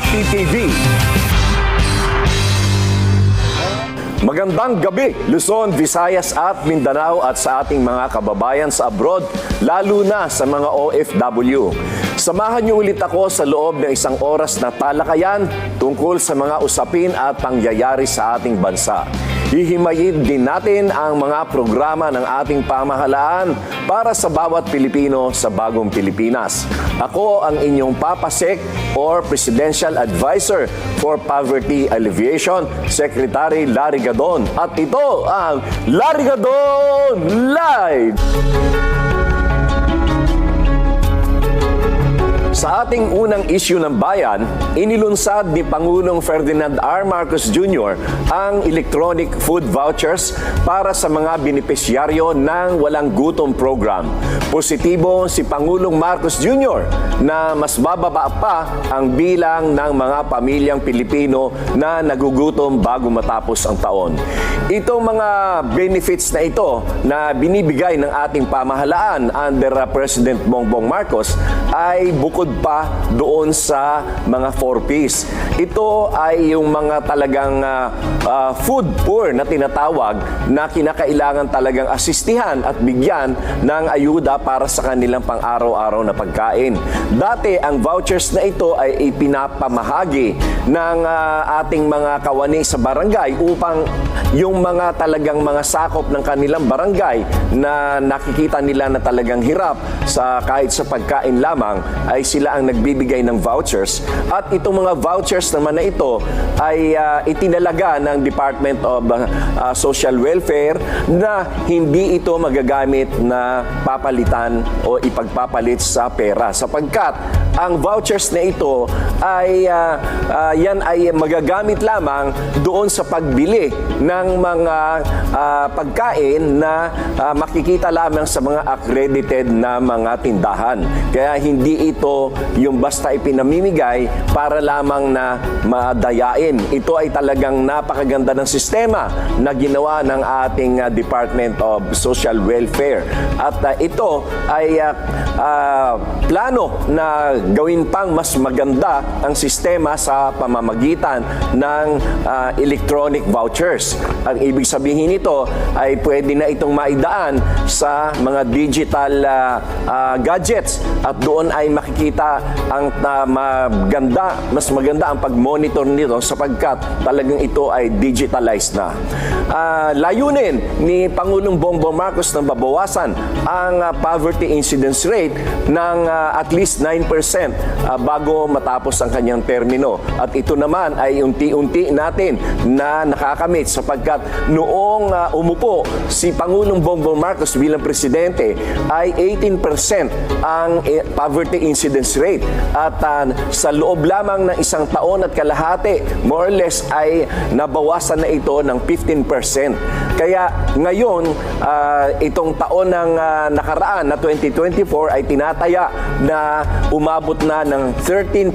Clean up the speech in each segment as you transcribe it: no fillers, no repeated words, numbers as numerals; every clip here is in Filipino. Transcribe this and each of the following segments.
sa PTV. Magandang gabi, Luzon, Visayas at Mindanao at sa ating mga kababayan sa abroad, lalo na sa mga OFW. Samahan niyo ulit ako sa loob ng isang oras na talakayan tungkol sa mga usapin at pangyayari sa ating bansa. Hihimayin din natin ang mga programa ng ating pamahalaan para sa bawat Pilipino sa bagong Pilipinas. Ako ang inyong papasek or Presidential Advisor for Poverty Alleviation, Secretary Larry Gadon. At ito ang Larry Gadon Live! Sa ating unang issue ng bayan, inilunsad ni Pangulong Ferdinand R. Marcos Jr. ang electronic food vouchers para sa mga benepisyaryo ng Walang Gutom Program. Positibo si Pangulong Marcos Jr. na mas bababa pa ang bilang ng mga pamilyang Pilipino na nagugutom bago matapos ang taon. Itong mga benefits na ito na binibigay ng ating pamahalaan under President Bongbong Marcos ay bukod pa doon sa mga 4Ps. Ito ay yung mga talagang food poor na tinatawag na kinakailangan talagang asistihan at bigyan ng ayuda para sa kanilang pang-araw-araw na pagkain. Dati, ang vouchers na ito ay ipinapamahagi ng ating mga kawani sa barangay upang yung mga talagang mga sakop ng kanilang barangay na nakikita nila na talagang hirap sa kahit sa pagkain lamang ay sila ang nagbibigay ng vouchers. At itong mga vouchers naman na ito ay itinalaga ng Department of Social Welfare na hindi ito magagamit na papalitan o ipagpapalit sa pera. Sapagkat ang vouchers na ito ay yan ay magagamit lamang doon sa pagbili ng mga pagkain na makikita lamang sa mga accredited na mga tindahan. Kaya hindi ito yung basta ipinamimigay para lamang na madayain. Ito ay talagang napakaganda ng sistema na ginawa ng ating Department of Social Welfare. At ito ay plano na gawin pang mas maganda ang sistema sa pamamagitan ng electronic vouchers. Ang ibig sabihin nito ay pwede na itong maidaan sa mga digital gadgets at doon ay makikita ang mas maganda ang pag-monitor nito sapagkat talagang ito ay digitalized na. Layunin ni Pangulong Bongbong Marcos na babawasan ang poverty incidence rate ng at least 9% bago matapos ang kanyang termino. At ito naman ay unti-unti natin na nakakamit sapagkat noong umupo si Pangulong Bongbong Marcos bilang presidente ay 18% ang poverty incidence rate. At sa loob lamang ng isang taon at kalahati, more or less ay nabawasan na ito ng 15%. Kaya ngayon, itong taon ng nakaraan na 2024 ay tinataya na umabot na ng 13%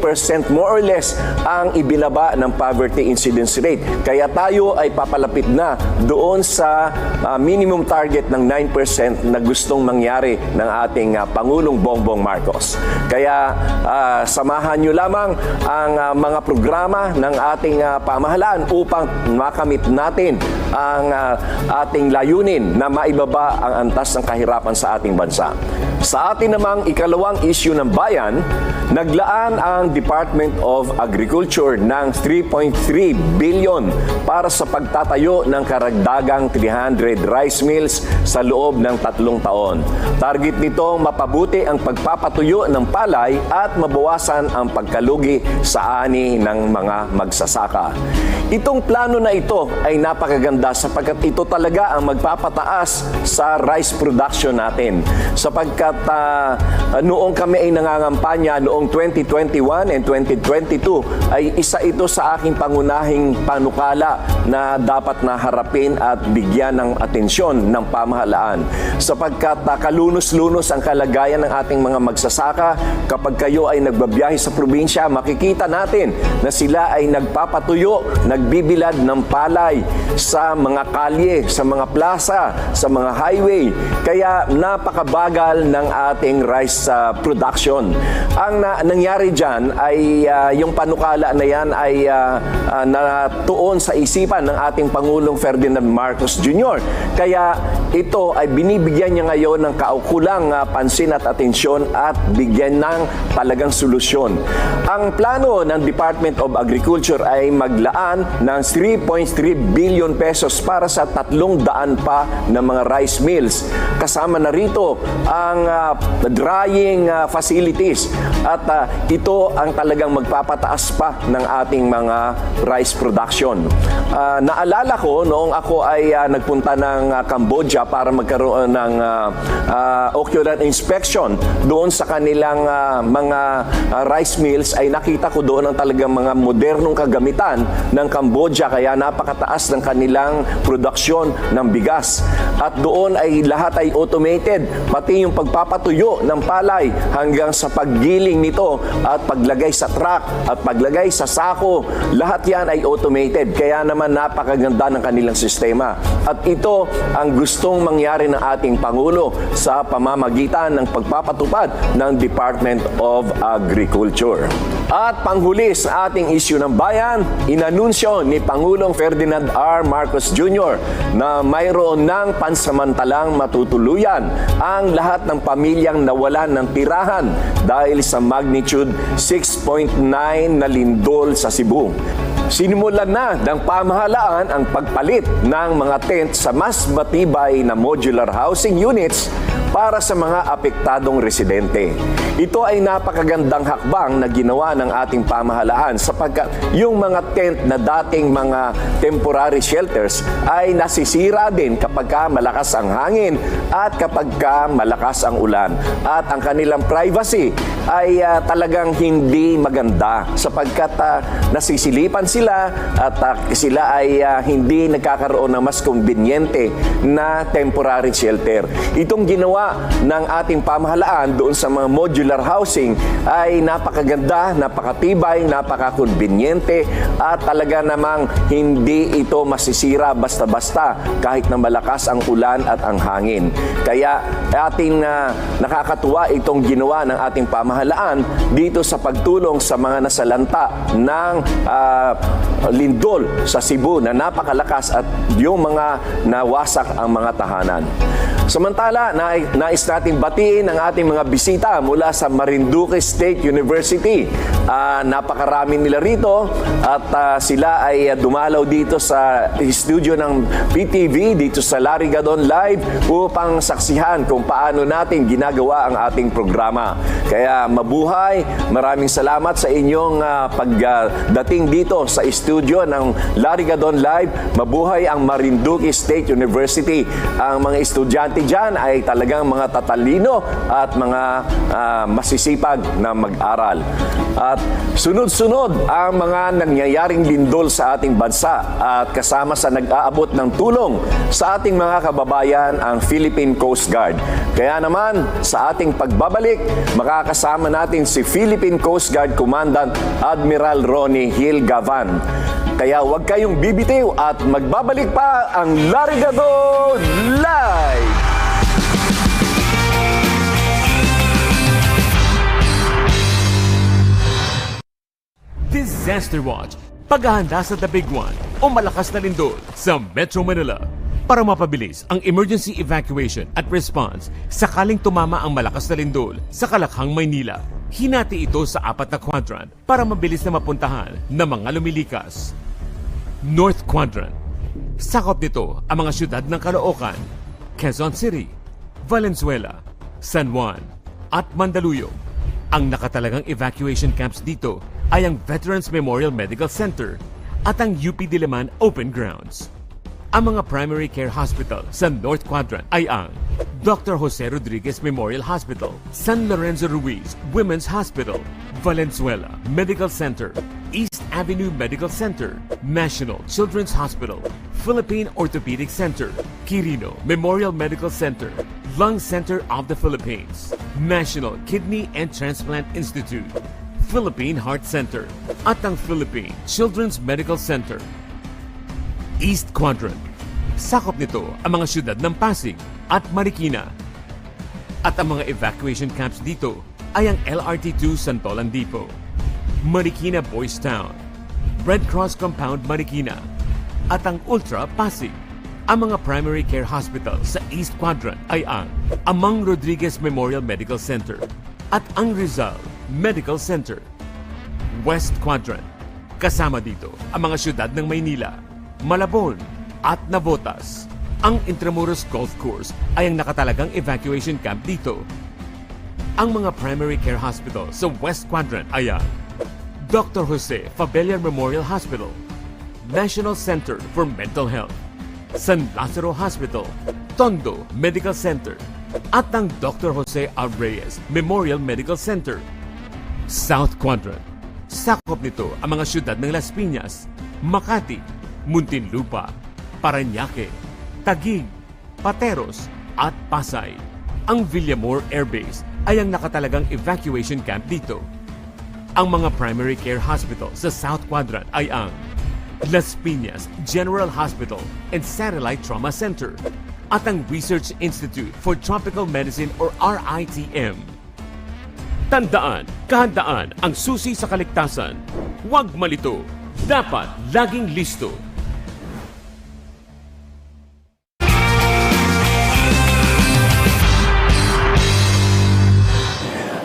more or less ang ibinaba ng poverty incidence rate. Kaya tayo ay papalapit na doon sa minimum target ng 9% na gustong mangyari ng ating Pangulong Bongbong Marcos. Kaya samahan nyo lamang ang mga programa ng ating pamahalaan upang makamit natin ang ating layunin na maibaba ang antas ng kahirapan sa ating bansa. Sa atin namang ikalawang issue ng bayan, naglaan ang Department of Agriculture ng 3.3 billion para sa pagtatayo ng karagdagang 300 rice mills sa loob ng 3 taon. Target nito mapabuti ang pagpapatuyo ng palay at mabawasan ang pagkalugi sa ani ng mga magsasaka. Itong plano na ito ay napakaganda sapagkat ito talaga ang magpapataas sa rice production natin. Sapagkat noong kami ay nangangampanya noong 2021 and 2022 ay isa ito sa aking pangunahing panukala na dapat na harapin at bigyan ng atensyon ng pamahalaan. Sapagkat kalunos-lunos ang kalagayan ng ating mga magsasaka. Kapag kayo ay nagbabiyahe sa probinsya, makikita natin na sila ay nagpapatuyo, nagbibilad ng palay sa sa mga kalye, sa mga plaza, sa mga highway. Kaya napakabagal ng ating rice production. Ang nangyari dyan ay yung panukala na yan ay natuon sa isipan ng ating Pangulong Ferdinand Marcos Jr. Kaya ito ay binibigyan niya ngayon ng kaukulang pansin at atensyon at bigyan ng talagang solusyon. Ang plano ng Department of Agriculture ay maglaan ng 3.3 billion pesos para sa 300 pa na mga rice mills. Kasama na rito ang drying facilities at ito ang talagang magpapataas pa ng ating mga rice production. Naalala ko noong ako ay nagpunta ng Cambodia para magkaroon ng ocular inspection doon sa kanilang mga rice mills, ay nakita ko doon ang talagang mga modernong kagamitan ng Cambodia, kaya napakataas ng kanilang produksyon ng bigas. At doon ay lahat ay automated, pati yung pagpapatuyo ng palay hanggang sa paggiling nito at paglagay sa truck at paglagay sa sako, lahat yan ay automated. Kaya naman napakaganda ng kanilang sistema. At ito ang gustong mangyari ng ating Pangulo sa pamamagitan ng pagpapatupad ng Department of Agriculture. At panghuli sa ating issue ng bayan, inanunsyo ni Pangulong Ferdinand R. Marcos Jr. na mayroon ng pansamantalang matutuluyan ang lahat ng pamilyang nawalan ng tirahan dahil sa magnitude 6.9 na lindol sa Cebu. Sinimulan na ng pamahalaan ang pagpalit ng mga tent sa mas matibay na modular housing units para sa mga apektadong residente. Ito ay napakagandang hakbang na ginawa ng ating pamahalaan sapagkat yung mga tent na dating mga temporary shelters ay nasisira din kapag malakas ang hangin at kapag malakas ang ulan. At ang kanilang privacy ay talagang hindi maganda sapagkat nasisilipan sila at sila ay hindi nagkakaroon ng mas konbinyente na temporary shelter. Itong ginawa ng ating pamahalaan doon sa mga modular housing ay napakaganda, napakatibay, napakakonbinyente at talaga namang hindi ito masisira basta-basta kahit na malakas ang ulan at ang hangin. Kaya ating nakakatuwa itong ginawa ng ating pamahalaan dito sa pagtulong sa mga nasalanta ng lindol sa Cebu na napakalakas at yung mga nawasak ang mga tahanan. Samantala, nais natin batiin ang ating mga bisita mula sa Marinduque State University. Napakarami nila rito at sila ay dumalaw dito sa studio ng PTV, dito sa Larry Gadon Live upang saksihan kung paano natin ginagawa ang ating programa. Kaya mabuhay, maraming salamat sa inyong pagdating dito sa studio ng Larry Gadon Live. Mabuhay ang Marinduque State University. Ang mga estudyante dyan ay talagang mga tatalino at mga masisipag na mag-aral. At sunod-sunod ang mga nangyayaring lindol sa ating bansa at kasama sa nag-aabot ng tulong sa ating mga kababayan ang Philippine Coast Guard. Kaya naman sa ating pagbabalik, makakasama natin si Philippine Coast Guard Commandant Admiral Ronnie Hill Gavan. Kaya huwag kayong bibitiw at magbabalik pa ang Larry Gadon Live! Disaster Watch, paghahanda sa The Big One o malakas na lindol sa Metro Manila. Para mapabilis ang emergency evacuation at response sakaling tumama ang malakas na lindol sa Kalakhang, Maynila. Hinati ito sa 4 na quadrant para mabilis na mapuntahan ng mga lumilikas. North Quadrant. Sakop nito ang mga syudad ng Caloocan, Quezon City, Valenzuela, San Juan at Mandaluyong. Ang nakatalagang evacuation camps dito ay ang Veterans Memorial Medical Center at ang UP Diliman Open Grounds. Ang mga primary care hospital sa North Quadrant ay ang Dr. Jose Rodriguez Memorial Hospital, San Lorenzo Ruiz Women's Hospital, Valenzuela Medical Center, East Avenue Medical Center, National Children's Hospital, Philippine Orthopedic Center, Quirino Memorial Medical Center, Lung Center of the Philippines, National Kidney and Transplant Institute, Philippine Heart Center, at ang Philippine Children's Medical Center. East Quadrant. Sakop nito ang mga syudad ng Pasig at Marikina. At ang mga evacuation camps dito ay ang LRT2 Santolan Depot, Marikina Boys Town, Red Cross Compound Marikina, at ang Ultra Pasig. Ang mga primary care hospital sa East Quadrant ay ang Amang Rodriguez Memorial Medical Center at ang Rizal Medical Center. West Quadrant, kasama dito ang mga syudad ng Maynila, Malabon at Navotas. Ang Intramuros Golf Course ay ang nakatalagang evacuation camp dito. Ang mga primary care hospital sa West Quadrant ay ang Dr. Jose Fabellar Memorial Hospital, National Center for Mental Health, San Lazaro Hospital, Tondo Medical Center, at ang Dr. Jose R. Reyes Memorial Medical Center. South Quadrant, sakop nito ang mga syudad ng Las Piñas, Makati, Muntinlupa, Parañaque, Taguig, Pateros, at Pasay. Ang Villamor Air Base ay ang nakatalagang evacuation camp dito. Ang mga primary care hospital sa South Quadrant ay ang Las Piñas General Hospital and Satellite Trauma Center at ang Research Institute for Tropical Medicine or RITM. Tandaan, kahandaan ang susi sa kaligtasan. Huwag malito. Dapat laging listo.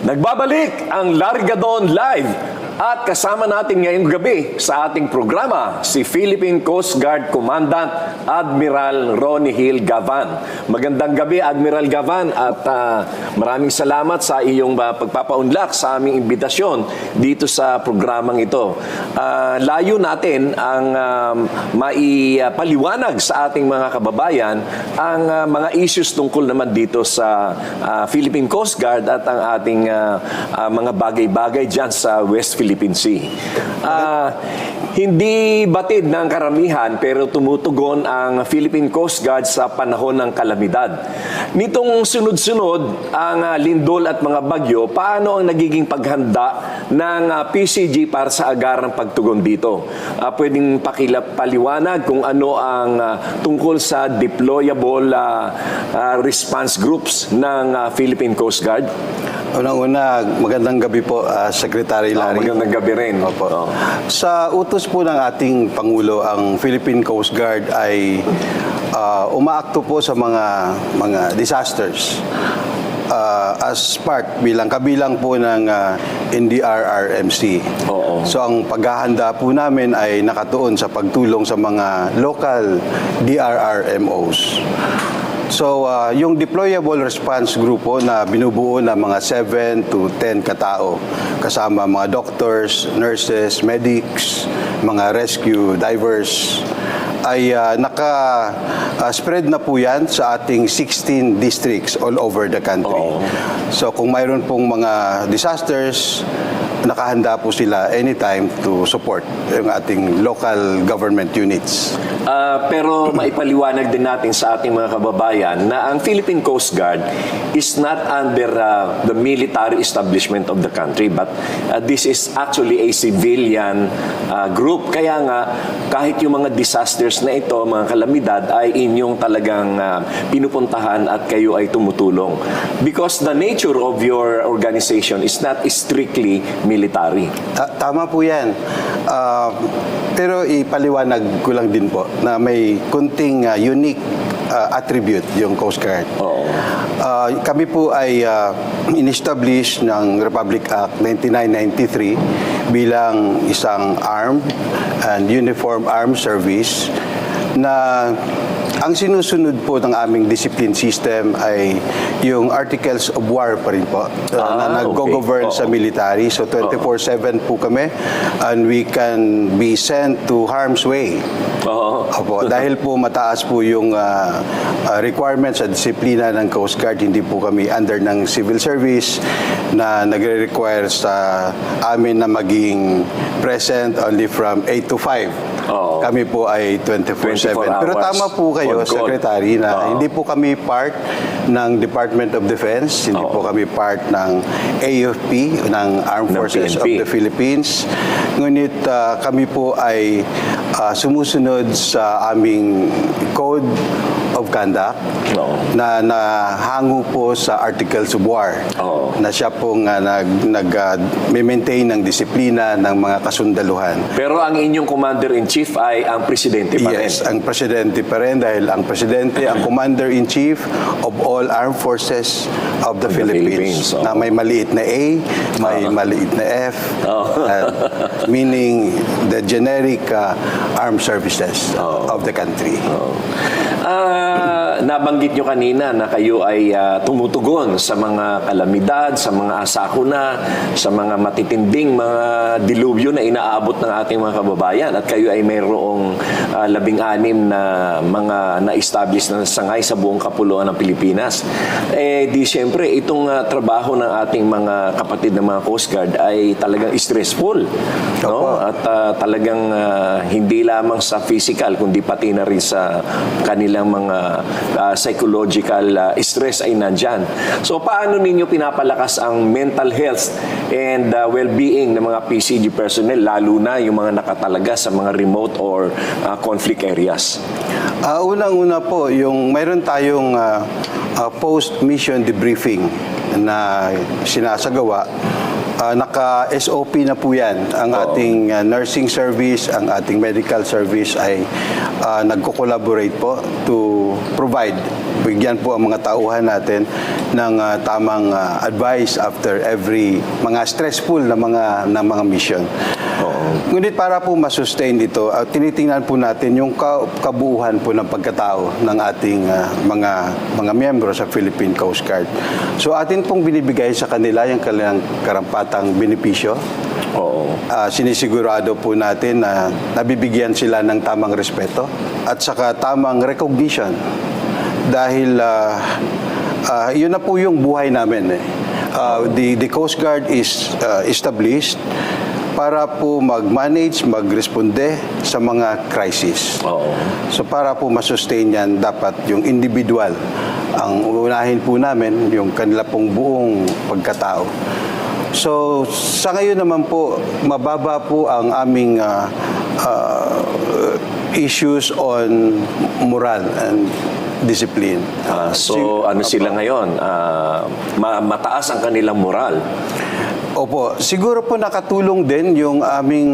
Nagbabalik ang Largadon Live at kasama natin ngayong gabi sa ating programa si Philippine Coast Guard Commandant Admiral Ronnie Hill Gavan. Magandang gabi, Admiral Gavan, at maraming salamat sa iyong pagpapaunlak sa aming imbitasyon dito sa programang ito. Layo natin ang maipaliwanag sa ating mga kababayan ang mga issues tungkol naman dito sa Philippine Coast Guard at ang ating mga bagay-bagay dyan sa West Philippine Sea. Hindi batid ng karamihan pero tumutugon ang Philippine Coast Guard sa panahon ng kalamidad. Nitong sunod-sunod ang lindol at mga bagyo, paano ang nagiging paghanda ng PCG para sa agarang pagtugon dito? Pwedeng paliwanag kung ano ang tungkol sa deployable response groups ng Philippine Coast Guard? Unang-una, magandang gabi po, Secretary Larry. Magandang gabi rin. Opo. Sa utos po ng ating Pangulo, ang Philippine Coast Guard ay umaakto po sa mga disasters as part, kabilang po ng NDRRMC. Oo. So ang paghahanda po namin ay nakatuon sa pagtulong sa mga local DRRMOs. So, yung deployable response group po na binubuo ng mga 7 to 10 katao, kasama mga doctors, nurses, medics, mga rescue divers, ay naka-spread na po yan sa ating 16 districts all over the country. So, kung mayroon pong mga disasters, nakahanda po sila anytime to support yung ating local government units. Pero maipaliwanag din natin sa ating mga kababayan na ang Philippine Coast Guard is not under the military establishment of the country, but this is actually a civilian group. Kaya nga, kahit yung mga disasters na ito, mga kalamidad, ay inyong talagang pinupuntahan at kayo ay tumutulong. Because the nature of your organization is not strictly military. Tama po yan. Pero ipaliwanag ko lang din po na may kunting unique attribute yung Coast Guard. Kami po ay in-establish ng Republic Act 1993 bilang isang armed and uniform armed service na ang sinusunod po ng aming discipline system ay yung Articles of War pa rin po na nag-govern sa military. So 24/7 po kami and we can be sent to harm's way. Opo, dahil po mataas po yung requirements sa disiplina ng Coast Guard, hindi po kami under ng civil service na nagre-require sa amin na maging present only from 8 to 5. Kami po ay 24/7. Pero tama po kayo, Secretary, na hindi po kami part ng Department of Defense, hindi po kami part ng AFP, ng Armed Forces of the Philippines. Ngunit kami po ay sumusunod sa aming Code of Conduct Oo. na nahango po sa Articles of War Oo. na siya pong nag-maintain ng disiplina ng mga kasundaluhan. Pero ang inyong commander-in-chief ay ang presidente pa rin. Yes, ang presidente pa rin dahil ang presidente ang commander-in-chief of all armed forces of the Philippines. Philippines, oo. Na may maliit na A, may maliit na F, meaning the generic armed services of the country. Nabanggit nyo kanina na kayo ay tumutugon sa mga kalamidad, sa mga asakuna, sa mga matitinding mga dilubyo na inaabot ng ating mga kababayan at kayo ay mayroong 16 na mga na-establish na sangay sa buong kapuluan ng Pilipinas. Di siyempre, itong trabaho ng ating mga kapatid na mga Coast Guard ay talagang stressful. No? At talagang hindi lamang sa physical, kundi pati na rin sa kanilang mga psychological stress ay nandyan. So, paano ninyo pinapalakas ang mental health and well-being ng mga PCG personnel, lalo na yung mga nakatalaga sa mga remote or conflict areas? Unang-una po, mayroon tayong post-mission debriefing na sinasagawa. Naka-SOP na po yan. Ang ating nursing service, ang ating medical service ay nagko-collaborate po to provide, bigyan po ang mga tauhan natin ng tamang advice after every mga stressful na mga mission. Ngunit para po masustain ito, tinitingnan po natin yung kabuuhan po ng pagkatao ng ating mga miyembro sa Philippine Coast Guard. So atin pong binibigay sa kanila yung kanilang karampatang benepisyo. Sinisigurado po natin na nabibigyan sila ng tamang respeto at saka tamang recognition dahil yun na po yung buhay namin. The Coast Guard is established para po mag-manage, mag-responde sa mga crisis. So para po masustain yan, dapat yung individual, ang unahin po namin, yung kanila pong buong pagkatao. So sa ngayon naman po, mababa po ang aming issues on moral and discipline. So, ano sila ngayon? Mataas ang kanilang moral. Opo, siguro po nakatulong din yung aming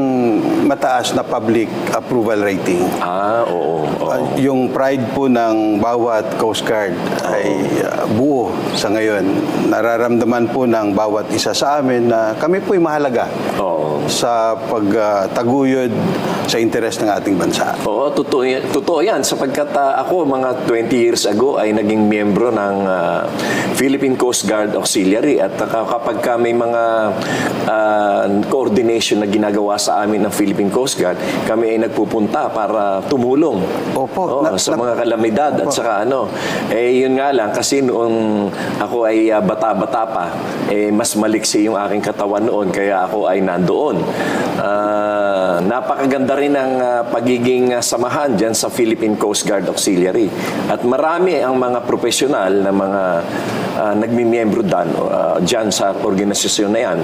mataas na public approval rating. Oo. Yung pride po ng bawat Coast Guard ay buo sa ngayon. Nararamdaman po ng bawat isa sa amin na kami po'y mahalaga sa pagtaguyod sa interes ng ating bansa. Oo, totoo yan. Sapagkat ako, mga 20 years ago, ay naging miyembro ng Philippine Coast Guard Auxiliary. At kapag may mga coordination na ginagawa sa amin ng Philippine Coast Guard, kami ay nagpupunta para tumulong. Opo. Sa mga kalamidad. At saka yun nga lang, kasi noong ako ay bata-bata pa, mas maliksi yung aking katawan noon, kaya ako ay nandoon. Napakaganda rin ang pagiging samahan dyan sa Philippine Coast Guard Auxiliary. At marami ang mga profesional na mga nagmimiyembro dyan sa organisasyon na yan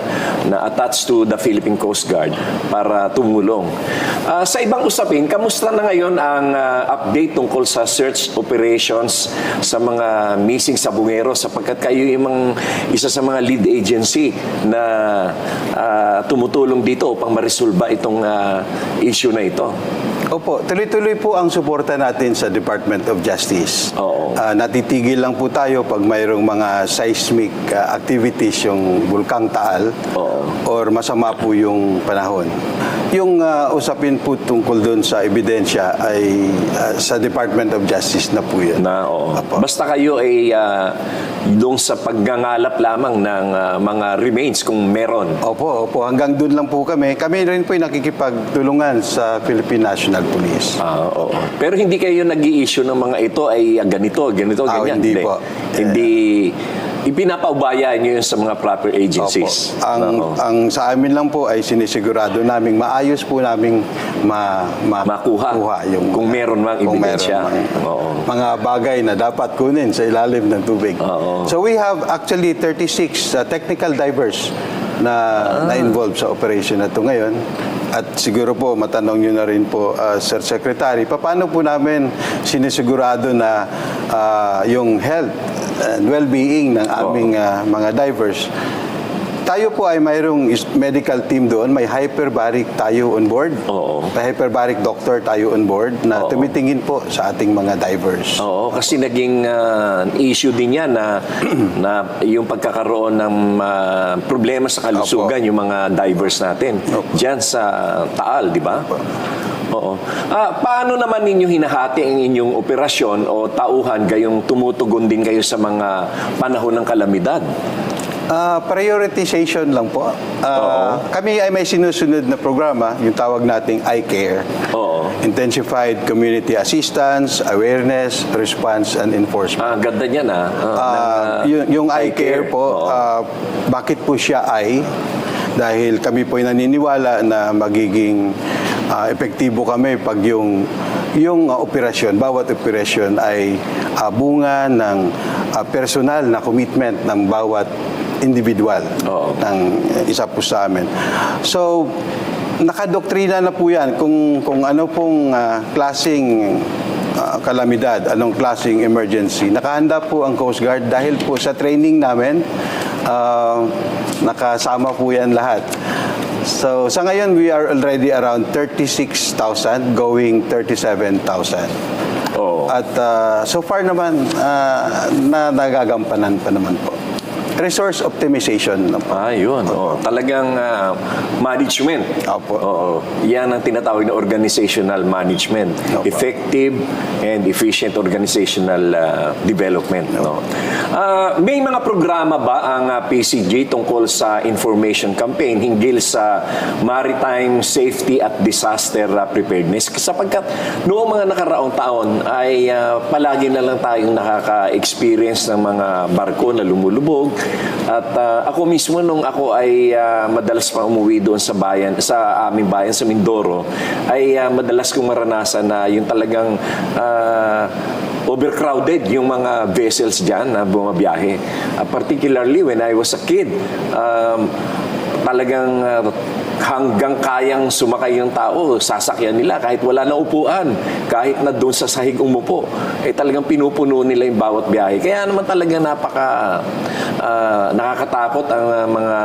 na attached to the Philippine Coast Guard para tumulong. Sa ibang usapin, kamusta na ngayon ang update tungkol sa search operations sa mga missing sabungero sapagkat kayo yung isa sa mga lead agency na tumutulong dito upang marisolba itong issue na ito? Opo, tuloy-tuloy po ang suporta natin sa Department of Justice. Natitigil lang po tayo pag mayroong mga seismic activities, yung bulkang Taal, or masama po yung panahon. Yung usapin po tungkol doon sa ebidensya ay sa Department of Justice na po yun. Basta kayo ay doon sa paggangalap lamang ng mga remains kung meron. Opo. Hanggang doon lang po kami. Kami rin po ay nakikipagtulungan sa Philippine National Police. Pero hindi kayo nag-i-issue ng mga ito ay ganito, ganyan. Hindi po. Hindi ipinapaubaya niyo yun sa mga proper agencies. Ang sa amin lang po ay sinisigurado naming maayos po naming makuha yung kung meron mang ebidensya. Mga bagay na dapat kunin sa ilalim ng tubig. So we have actually 36 technical divers na-involve sa operation na ito ngayon. At siguro po, matanong nyo na rin po, Sir Secretary, paano po namin sinisigurado na yung health and well-being ng aming mga divers? Tayo po ay mayroong medical team doon, may hyperbaric tayo on board. Oo. May hyperbaric doctor tayo on board na tumitingin po sa ating mga divers. Oo, kasi naging issue din yan na, na yung pagkakaroon ng problema sa kalusugan yung mga divers natin. Diyan sa Taal, di ba? Oo. Paano naman ninyo hinahati ang inyong operasyon o tauhan gayong tumutugon din kayo sa mga panahon ng kalamidad? Prioritization lang po. Kami ay may sinusunod na programa, yung tawag nating iCare. Oo. Intensified Community Assistance, Awareness, Response, and Enforcement. Ganda niyan Yung iCare po, bakit po siya dahil kami po ay naniniwala na magiging epektibo kami pag yung operasyon, bawat operasyon ay bunga ng personal na commitment ng bawat individual ng isa po sa amin. So, nakadoktrina na po yan kung ano pong klaseng kalamidad, anong klaseng emergency. Nakahanda po ang Coast Guard dahil po sa training namin, nakasama po yan lahat. So, sa ngayon, we are already around 36,000 going 37,000. At so far naman, nagagampanan pa naman po. Resource optimization na po. Yun. Talagang management. Opo. Yan ang tinatawag na organizational management. Opo. Effective and efficient organizational development. May mga programa ba ang PCG tungkol sa information campaign hinggil sa maritime safety at disaster preparedness? Sapagkat noong mga nakaraang taon ay palagi na lang tayong nakaka-experience ng mga barko na lumulubog. At ako mismo nung ako ay madalas pa umuwi doon sa bayan, sa aming bayan sa Mindoro, ay madalas kong maranasan na yung talagang overcrowded yung mga vessels dyan na bumabiyahe. Particularly when I was a kid, talagang hanggang kayang sumakay yung tao, sasakyan nila kahit wala na upuan, kahit na doon sa sahig umupo, talagang pinupuno nila yung bawat biyahe. Kaya naman talagang nakakatakot ang mga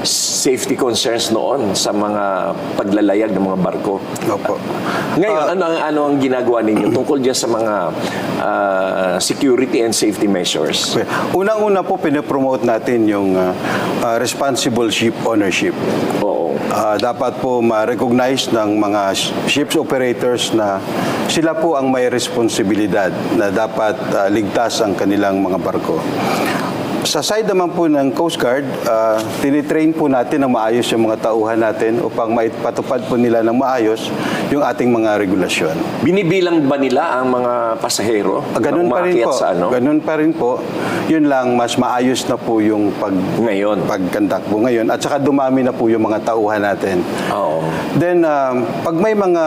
safety concerns noon sa mga paglalayag ng mga barko. Opo. Ngayon, ano ang ginagawa ninyo tungkol dyan sa mga security and safety measures? Okay. Unang-una po, pinapromote natin yung responsible ship ownership. Oo. Dapat po ma-recognize ng mga ships operators na sila po ang may responsibilidad na dapat ligtas ang kanilang mga barko. Sa side naman po ng Coast Guard, tinitrain po natin ng maayos yung mga tauhan natin upang maipatupad po nila ng maayos yung ating mga regulasyon. Binibilang ba nila ang mga pasahero? Ganun pa rin po. Ganun pa rin po. Yun lang, mas maayos na po yung pagkandak po ngayon. At saka dumami na po yung mga tauhan natin. Oo. Then, pag may mga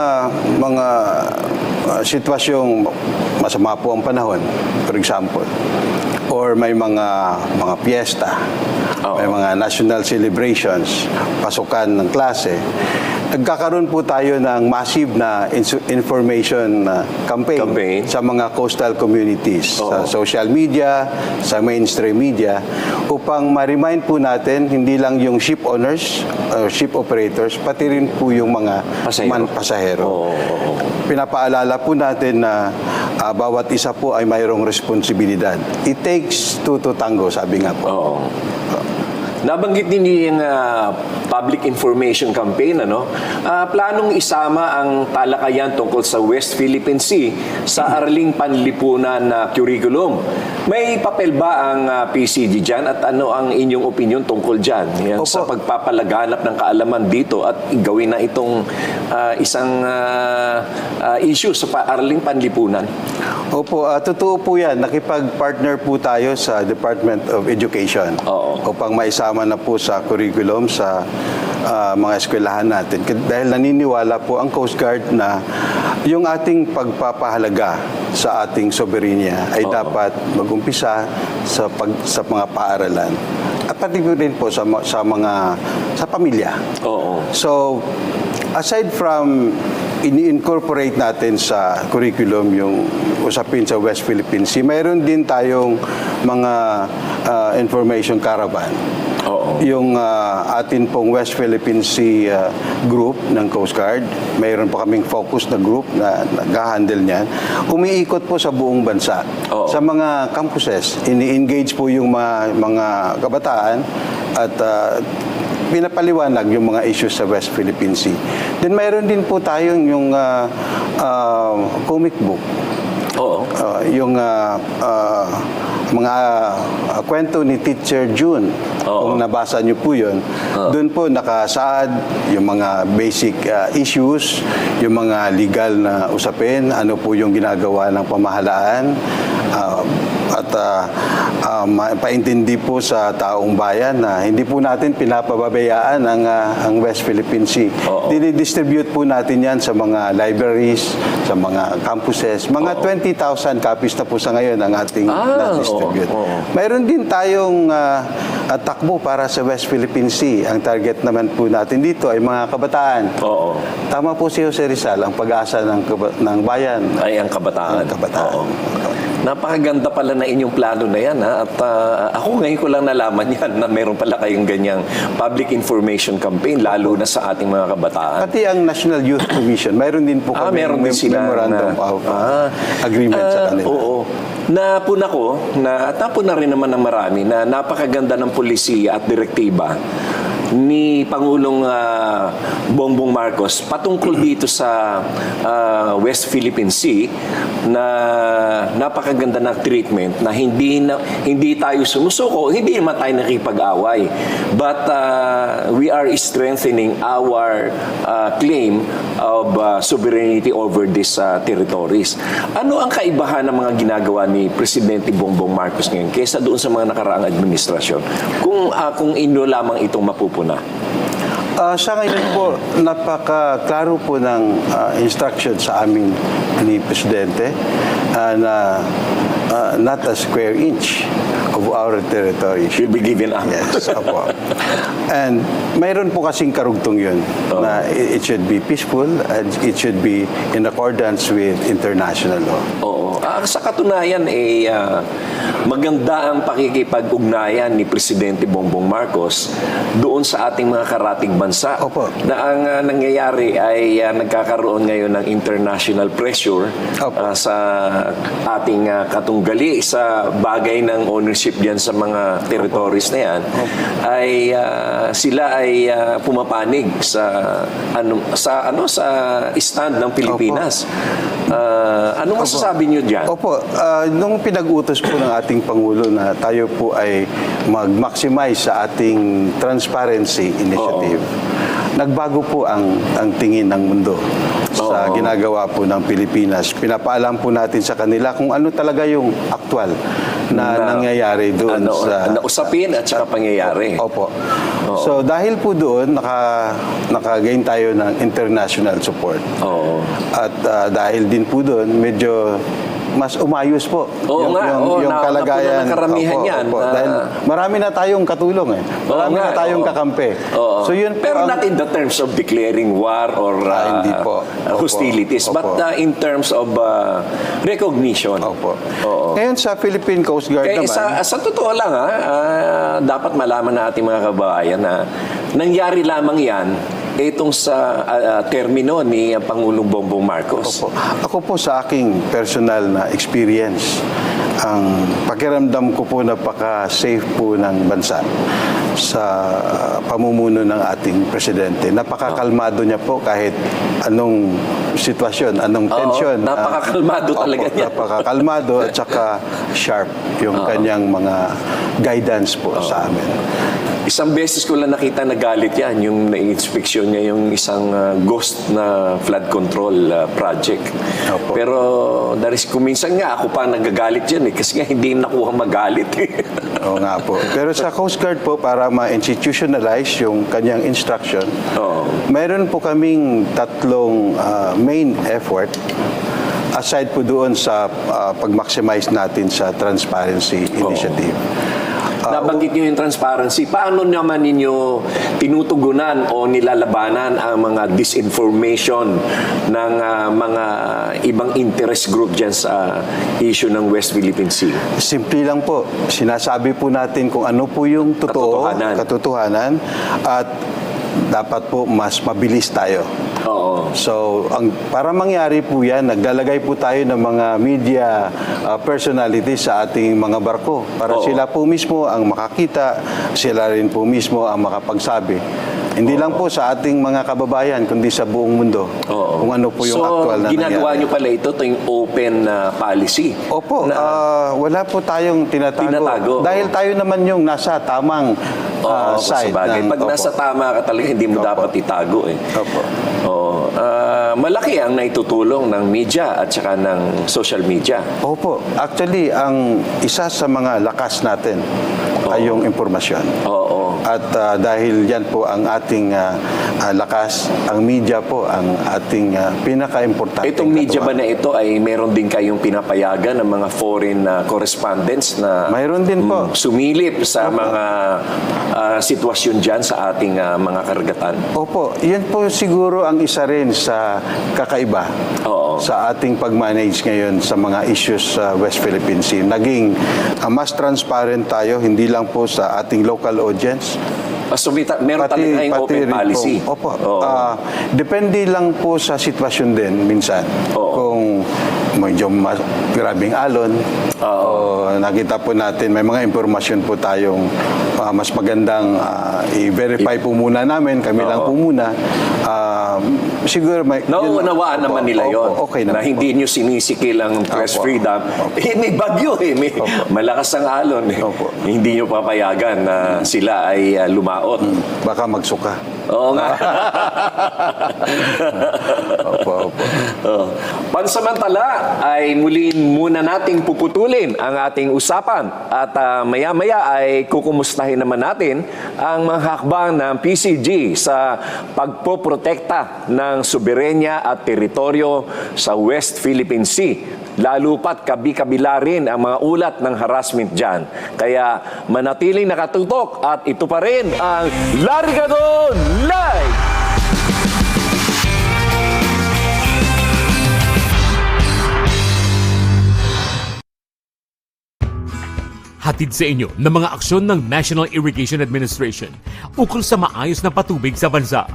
sitwasyong masama po ang panahon, for example, or may mga piyesta, may mga national celebrations, pasukan ng klase, nagkakaroon po tayo ng massive na information campaign sa mga coastal communities, sa social media, sa mainstream media, upang ma-remind po natin hindi lang yung ship owners, ship operators, pati rin po yung mga pasahero. Pinapaalala po natin na bawat isa po ay mayroong responsibilidad. It takes two to tango, sabi nga po. Nabanggit din yung public information campaign, planong isama ang talakayan tungkol sa West Philippine Sea sa Arling Panlipunan na curriculum. May papel ba ang PCG dyan at ano ang inyong opinion tungkol dyan? Yan, sa pagpapalaganap ng kaalaman dito at gawin na itong isang issue sa Arling Panlipunan? Opo, totoo po yan. Nakipag-partner po tayo sa Department of Education upang maisama na po sa curriculum sa mga eskwelahan natin. Dahil naniniwala po ang Coast Guard na yung ating pagpapahalaga sa ating soberenya ay dapat mag-umpisa sa mga paaralan. at pati po rin po sa pamilya. Oo. So, aside from ini-incorporate natin sa curriculum yung usapin sa West Philippine Sea, mayroon din tayong mga information caravan. Oo. Yung atin pong West Philippine Sea group ng Coast Guard, mayroon pa kaming focus na group na nag-handle niyan. Umiikot po sa buong bansa. Oo. Sa mga campuses, ini-engage po yung mga kabataan at pinapaliwanag yung mga issues sa West Philippine Sea. Then mayroon din po tayong yung comic book. Oo. Yung mga kwento ni Teacher June. Oo. Kung nabasa niyo po yun, doon po nakasaad yung mga basic issues, yung mga legal na usapin, ano po yung ginagawa ng pamahalaan, at paintindi po sa taong bayan na hindi po natin pinapababayaan ang West Philippine Sea. Oo. Dinidistribute po natin yan sa mga libraries, sa mga campuses. Mga 20,000 copies na po sa ngayon ang ating na-distribute. Oo. Mayroon din tayong takbo para sa West Philippine Sea. Ang target naman po natin dito ay mga kabataan. Oo. Tama po si Jose Rizal, ang pag-asa ng bayan. Ay, ang kabataan. Ang kabataan. Oo. Napakaganda pala na inyong plano na yan, ha? At ako ngayon ko lang nalaman yan na meron pala kayong ganyang public information campaign, lalo na sa ating mga kabataan. Pati ang National Youth Commission, mayroon din po kami meron din sila memorandum of agreement sa kanila. Oo. Napuna ko, napuna rin naman ng marami na napakaganda ng polisiya at direktiba ni Pangulong Bongbong Marcos patungkol dito sa West Philippine Sea na napakaganda ng treatment na hindi tayo sumusuko, hindi naman tayo nakipag-away. But we are strengthening our claim of sovereignty over these territories. Ano ang kaibahan ng mga ginagawa ni Presidente Bongbong Marcos ngayon kaysa doon sa mga nakaraang administrasyon? Kung inyo lamang itong mapupuna. Sa ngayon po, napaka-klaro po ng instruction sa amin ni Presidente na not a square inch of our territory Should be given up. Yes, opo. And mayroon po kasing karugtong yun na it should be peaceful and it should be in accordance with international law. Oo. Sa katunayan, maganda ang pakikipag-ugnayan ni Presidente Bongbong Marcos doon sa ating mga karating bansa. Opo. Na ang nangyayari ay nagkakaroon ngayon ng international pressure Opo. sa ating katunggali sa bagay ng ownership diyan sa mga territories na yan. Ay sila ay pumapanig sa stand ng Pilipinas. Ano masasabi niyo diyan? Opo, nung pinag-utos po ng ating Pangulo na tayo po ay mag-maximize sa ating transparency initiative, nagbago po ang tingin ng mundo sa ginagawa po ng Pilipinas. Pinapaalam po natin sa kanila kung ano talaga yung aktual na nangyayari doon sa usapin at saka pangyayari. Opo. So dahil po doon naka-gain tayo ng international support. Oo. At dahil din po doon medyo mas umayos po yung kalagayan. Karamihan yan. Dahil marami na tayong katulong Marami na tayong kakampi. Oo. So yun po pero not in the terms of declaring war or hindi po. hostilities, Opo. but in terms of recognition. Opo. Oo. Ngayon sa Philippine Coast Guard Kaya naman. sa totoo lang, dapat malaman na ating mga kababayan na nangyari lamang yan itong sa termino ni Pangulong Bongbong Marcos. Opo. Ako po sa aking personal na experience, ang pakiramdam ko po napaka-safe po ng bansa sa pamumuno ng ating presidente. Napakakalmado niya po kahit anong sitwasyon, anong tensyon. Napakakalmado talaga niya. Napakakalmado at saka sharp yung kanyang mga guidance po sa amin. Isang beses ko lang nakita na galit yan, yung na-inspeksyon niya yung isang ghost na flood control project. Opo. Pero kuminsan nga ako pa nagagalit yan kasi nga hindi nakuha magalit. Oo nga po. Pero sa Coast Guard po, para ma-institutionalize yung kanyang instruction, mayroon po kaming tatlong main effort aside po doon sa pag-maximize natin sa transparency initiative. Nabanggit niyo yung transparency. Paano naman ninyo tinutugunan o nilalabanan ang mga disinformation ng mga ibang interest group dyan sa issue ng West Philippine Sea? Simple lang po. Sinasabi po natin kung ano po yung totoo, katotohanan, at dapat po mas mabilis tayo. Oo. So, para mangyari po yan, naglalagay po tayo ng mga media personalities sa ating mga barko para Oo. sila po mismo ang makakita, sila rin po mismo ang makapagsabi. Hindi lang po sa ating mga kababayan, kundi sa buong mundo. Oo. Kung ano po yung actual na So, ginagawa nangyari. nyo pala ito yung open policy. Opo, wala po tayong tinatago. Dahil tayo naman yung nasa tamang side. Sabagay. Pag nasa tama ka talaga, hindi mo dapat itago. Opo. Oo. Malaki ang naitutulong ng media at saka ng social media. Opo. Actually, ang isa sa mga lakas natin ay yung impormasyon. Oo. At dahil yan po ang ating lakas, ang media po ang ating pinaka-importante. Itong media ba na ito ay meron din kayong pinapayagan ng mga foreign correspondents na Mayroon din po. sumilip sa mga sitwasyon dyan sa ating mga karagatan? Opo, yan po siguro ang isa rin sa kakaiba Oo. sa ating pag-manage ngayon sa mga issues sa West Philippine Sea. Naging mas transparent tayo, hindi lang po sa ating local audience. So, meron talaga kayong open rin policy? Po. Opo. Oo. Depende lang po sa sitwasyon din minsan. Oo. Kung medyo grabing alon, o nakita po natin, may mga impormasyon po tayong mas magandang i-verify po muna namin, kami lang po muna. Siguro may... Nauunawaan naman nila yon okay na naman hindi nyo sinisikil ang press Opo. freedom. May bagyo may malakas ang alon. Opo. Hindi nyo papayagan na sila ay lumaot. Baka magsuka. Oo nga. Opo. Pansamantala ay muli muna nating puputulin ang ating usapan at maya-maya ay kukumustahin naman natin ang mga hakbang ng PCG sa pagpoprotekta ng soberenya at teritoryo sa West Philippine Sea. Lalo pat kabi-kabila rin ang mga ulat ng harassment dyan. Kaya manatiling nakatutok at ito pa rin ang Larigadon Live! Hatid sa inyo ng mga aksyon ng National Irrigation Administration ukol sa maayos na patubig sa bansa.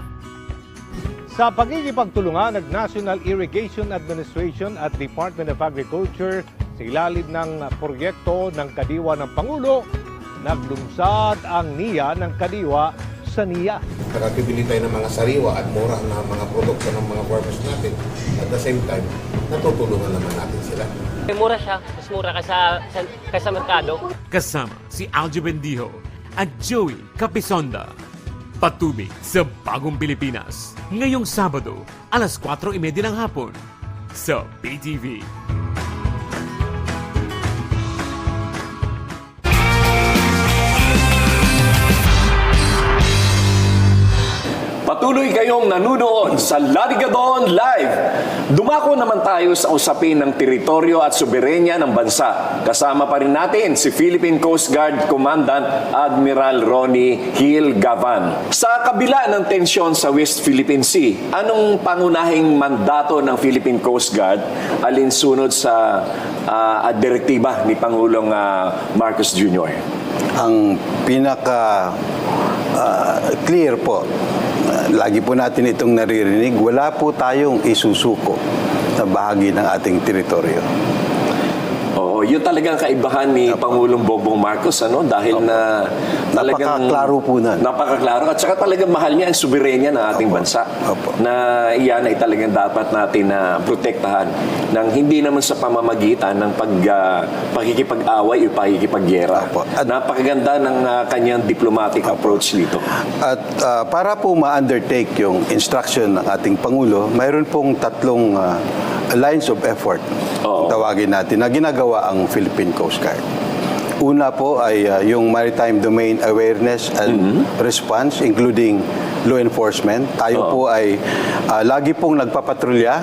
Sa pagkikipagtulungan ng National Irrigation Administration at Department of Agriculture sa ilalim ng proyekto ng Kadiwa ng Pangulo, naglungsad ang NIA ng Kadiwa sa NIA. Nakakibili tayo ng mga sariwa at mura na mga produkto ng mga farmers natin. At the same time, natutulungan naman natin sila. Mura siya, mas mura kaysa merkado. Kasama si Aljo Bendijo at Joey Capisonda. Patubig sa Bagong Pilipinas. Ngayong Sabado, alas 4:30 ng hapon sa PTV. Patuloy kayong nanunood sa Larigadon Live. Dumako naman tayo sa usapin ng teritoryo at soberenya ng bansa. Kasama pa rin natin si Philippine Coast Guard Commandant Admiral Ronnie Hill Gavan. Sa kabila ng tensyon sa West Philippine Sea, anong pangunahing mandato ng Philippine Coast Guard alinsunod sa direktiba ni Pangulong Marcos Jr.? Ang pinaka clear po, lagi po natin itong naririnig, wala po tayong isusuko na bahagi ng ating teritoryo. Oo, yun talagang kaibahan ni Pangulong Bongbong Marcos, dahil na talagang Napakaklaro po na. Napakaklaro at saka talagang mahal niya ang soberenya ng ating bansa. Opo. Na iyan ay talagang dapat natin na protektahan ng hindi naman sa pamamagitan ng pakikipag-away o pakikipagyera. Opo. At Napakaganda ng kanyang diplomatic approach dito. At para po ma-undertake yung instruction ng ating Pangulo, mayroon pong tatlong lines of effort, Oo. tawagin natin, na ginagawa ang Philippine Coast Guard. Una po ay yung Maritime Domain Awareness and Response, including law enforcement. Tayo po ay lagi pong nagpapatrolya.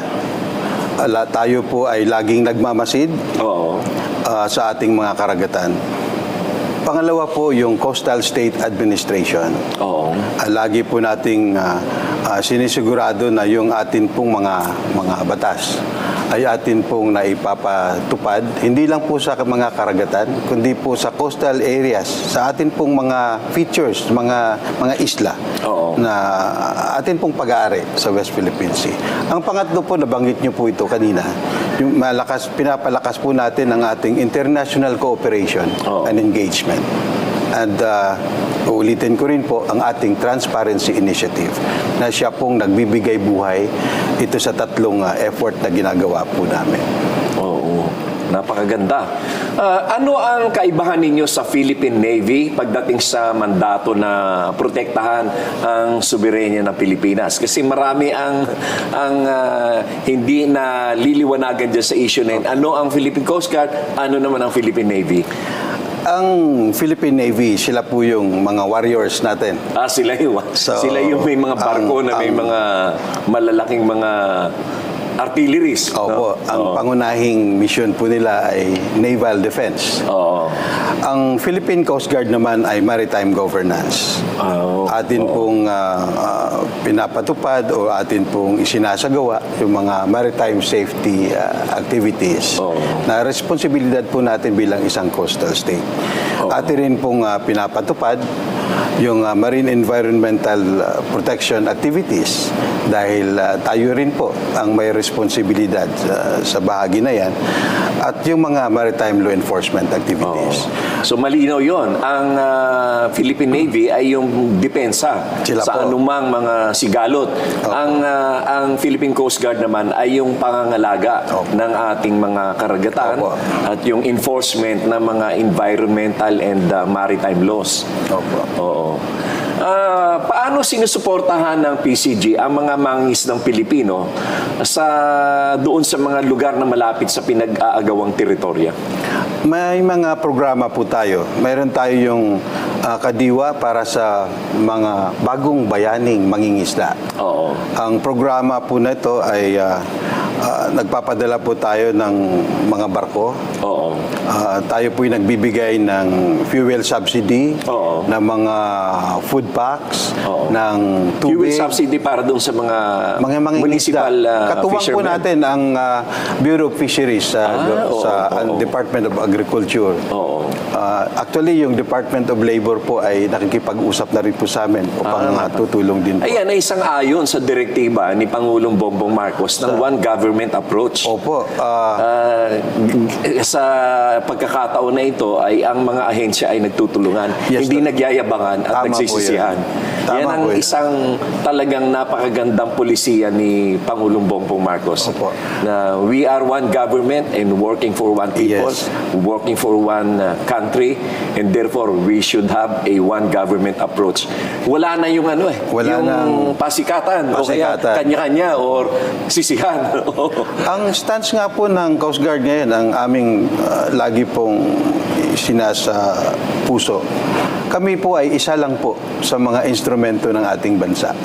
Tayo po ay laging nagmamasid Oo. sa ating mga karagatan. Pangalawa po, yung Coastal State Administration. Oo. Lagi po nating sinisigurado na yung atin pong mga batas ay atin pong naipapatupad, hindi lang po sa mga karagatan, kundi po sa coastal areas, sa atin pong mga features, mga isla Oo. na atin pong pag-aari sa West Philippine Sea. Ang pangatlo po, nabanggit niyo po ito kanina, yung pinapalakas po natin ang ating international cooperation Oo. and engagement. And uulitin ko rin po ang ating Transparency Initiative na siya pong nagbibigay buhay ito sa tatlong effort na ginagawa po namin. Oo. Napakaganda. Ano ang kaibahan ninyo sa Philippine Navy pagdating sa mandato na protektahan ang soberenya ng Pilipinas? Kasi marami ang hindi na liliwanagan dyan sa issue na yun. Ano ang Philippine Coast Guard? Ano naman ang Philippine Navy? Ang Philippine Navy, sila po yung mga warriors natin. Sila So, yung may mga barko na may mga malalaking mga artilleries. Opo, ang pangunahing mission po nila ay naval defense. Oo. Ang Philippine Coast Guard naman ay maritime governance. Oo. Atin pong pinapatupad o atin pong isinasagawa yung mga maritime safety activities Oo. na responsibilidad po natin bilang isang coastal state. Oo. Atin rin pong pinapatupad yung marine environmental protection activities dahil tayo rin po ang may responsibilidad sa bahagi na yan at yung mga maritime law enforcement activities. So malinaw yon. Ang Philippine Navy ay yung depensa Sila sa po. anumang mga sigalot. Ang Philippine Coast Guard naman ay yung pangangalaga ng ating mga karagatan Opo. at yung enforcement ng mga environmental and maritime laws. Opo. Oo. Paano sinusuportahan ng PCG ang mga mangis ng Pilipino doon sa mga lugar na malapit sa pinag-aagawang teritorya? May mga programa po tayo. Mayroon tayo yung kadiwa para sa mga bagong bayaning mangingisda. Oo. Ang programa po na ito ay nagpapadala po tayo ng mga barko. Oo. Tayo po'y nagbibigay ng fuel subsidy, Oo. ng mga food packs, Oo. ng Fuel tubig. subsidy para doon sa mga municipal Katuwang po fishermen. natin ang Bureau of Fisheries oo, sa oo. Department of Agriculture. Oo. Actually, yung Department of Labor po ay nakikipag-usap na rin po sa amin upang tutulong din po. Ayan ay isang ayon sa direktiba ni Pangulong Bongbong Marcos ng one government approach. Opo. Sa pagkakataon na ito ay ang mga ahensya ay nagtutulungan, Yes, hindi sir. nagyayabangan at Tama po nagsisisihan. yun. Tama Yan ang po yun. isang talagang napakagandang polisiya ni Pangulong Bongbong Marcos. Opo. Na we are one government and working for one people, Yes. working for one country, and therefore we should have a one government approach. Wala na yung Wala yung nang pasikatan o kaya pasikatan. kanya-kanya or sisihan. Ang stance nga po ng Coast Guard ngayon, ang aming lagi pong sinasa puso, kami po ay isa lang po sa mga instrumento ng ating bansa.